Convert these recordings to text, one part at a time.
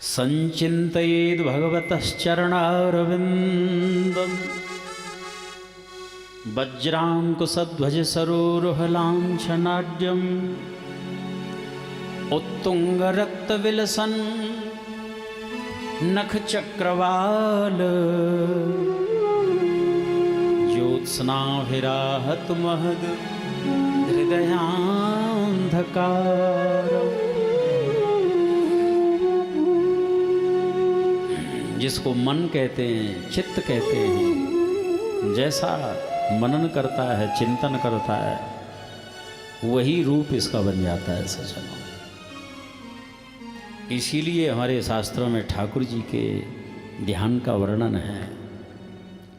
संचिन्तयेद् भगवतश्चरणारविन्दम् वज्राङ्कुशध्वजसरोरुहलाञ्छनाढ्यम् उत्तुङ्गरक्तविलसन् नखचक्रवाल ज्योत्स्नाभिराहतु महद् हृदयान्धकार। जिसको मन कहते हैं, चित्त कहते हैं, जैसा मनन करता है, चिंतन करता है, वही रूप इसका बन जाता है सज्जनों। इसीलिए हमारे शास्त्रों में ठाकुर जी के ध्यान का वर्णन है।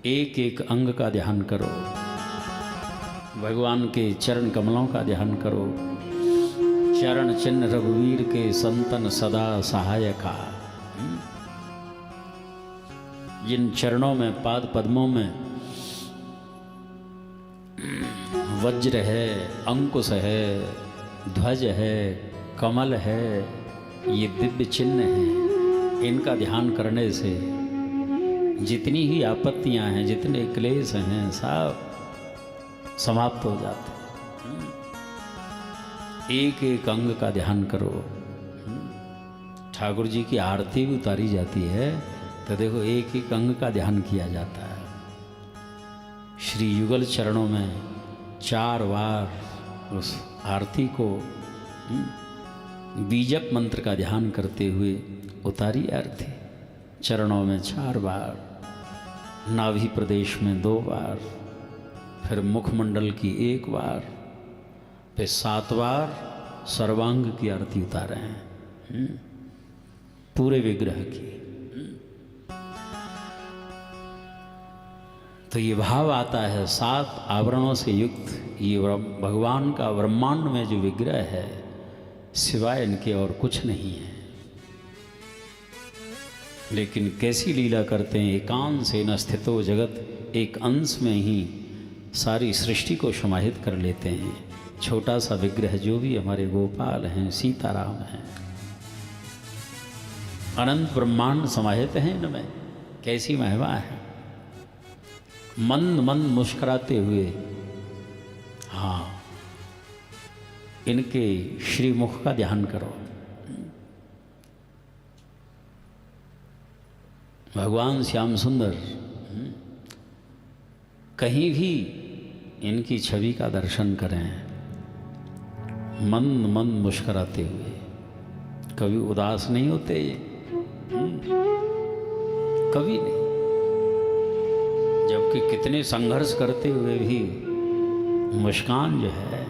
एक एक अंग का ध्यान करो, भगवान के चरण कमलों का ध्यान करो, चरण चिन्ह रघुवीर के संतन सदा सहायका। जिन चरणों में, पाद पद्मों में वज्र है, अंकुश है, ध्वज है, कमल है, ये दिव्य चिन्ह हैं, इनका ध्यान करने से जितनी ही आपत्तियां हैं, जितने क्लेश हैं, सब समाप्त हो जाते हैं। एक एक अंग का ध्यान करो। ठाकुर जी की आरती भी उतारी जाती है तो देखो एक एक अंग का ध्यान किया जाता है। श्री युगल चरणों में 4 बार उस आरती को बीजक मंत्र का ध्यान करते हुए उतारी आरती। चरणों में 4 बार, नाभि प्रदेश में 2 बार, फिर मुखमंडल की 1 बार, फिर 7 बार सर्वांग की आरती उतारे हैं, पूरे विग्रह की। तो ये भाव आता है 7 आवरणों से युक्त ये भगवान का ब्रह्मांड में जो विग्रह है, सिवाय इनके और कुछ नहीं है। लेकिन कैसी लीला करते हैं, एकांशेन स्थितो जगत, एक अंश में ही सारी सृष्टि को समाहित कर लेते हैं। छोटा सा विग्रह जो भी हमारे गोपाल हैं, सीताराम हैं, अनंत ब्रह्मांड समाहित हैं इनमें। कैसी महिमा है। मंद मंद मुस्कुराते हुए, हाँ, इनके श्रीमुख का ध्यान करो। भगवान श्याम सुंदर, कहीं भी इनकी छवि का दर्शन करें, मंद मंद मुस्कुराते हुए, कभी उदास नहीं होते ये, कभी नहीं। जबकि कितने संघर्ष करते हुए भी मुस्कान जो है,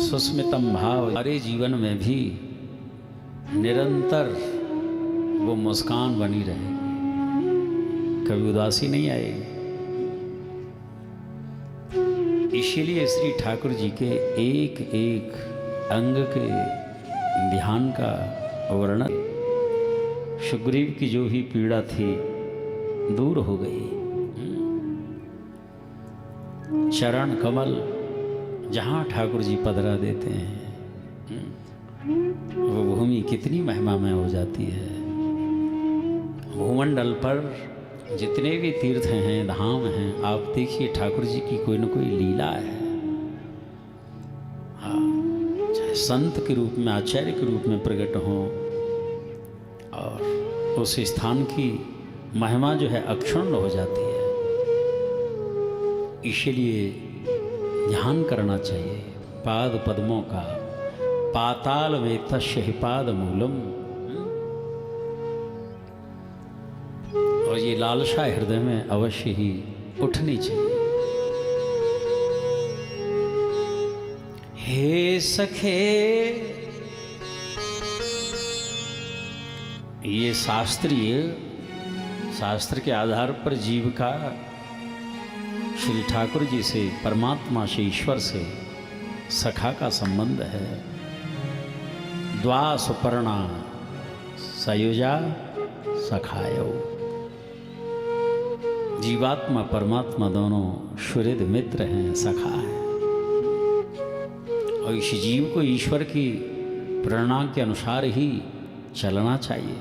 सुस्मितम भाव, हमारे जीवन में भी निरंतर वो मुस्कान बनी रहेगी, कभी उदासी नहीं आएगी। इसीलिए श्री ठाकुर जी के एक एक अंग के ध्यान का वर्णन, सुग्रीव की जो भी पीड़ा थी दूर हो गई। चरण कमल जहाँ ठाकुर जी पधरा देते हैं, वो भूमि कितनी महिमामय हो जाती है। भूमंडल पर जितने भी तीर्थ हैं, धाम हैं, आप देखिए ठाकुर जी की कोई न कोई लीला है। हाँ, चाहे संत के रूप में, आचार्य के रूप में प्रकट हों, और उस स्थान की महिमा जो है अक्षुण्ण हो जाती है। इसलिए ध्यान करना चाहिए पाद पद्मों का। पाताल वेतस्य हि पाद मूलम। और ये लालसा हृदय में अवश्य ही उठनी चाहिए। हे सखे, ये शास्त्र के आधार पर जीव का श्री ठाकुर जी से, परमात्मा से, ईश्वर से सखा का संबंध है। द्वा सुपर्णा सयुजा सखायो। जीवात्मा परमात्मा दोनों सुहृद मित्र हैं, सखा हैं। और इस जीव को ईश्वर की प्रेरणा के अनुसार ही चलना चाहिए।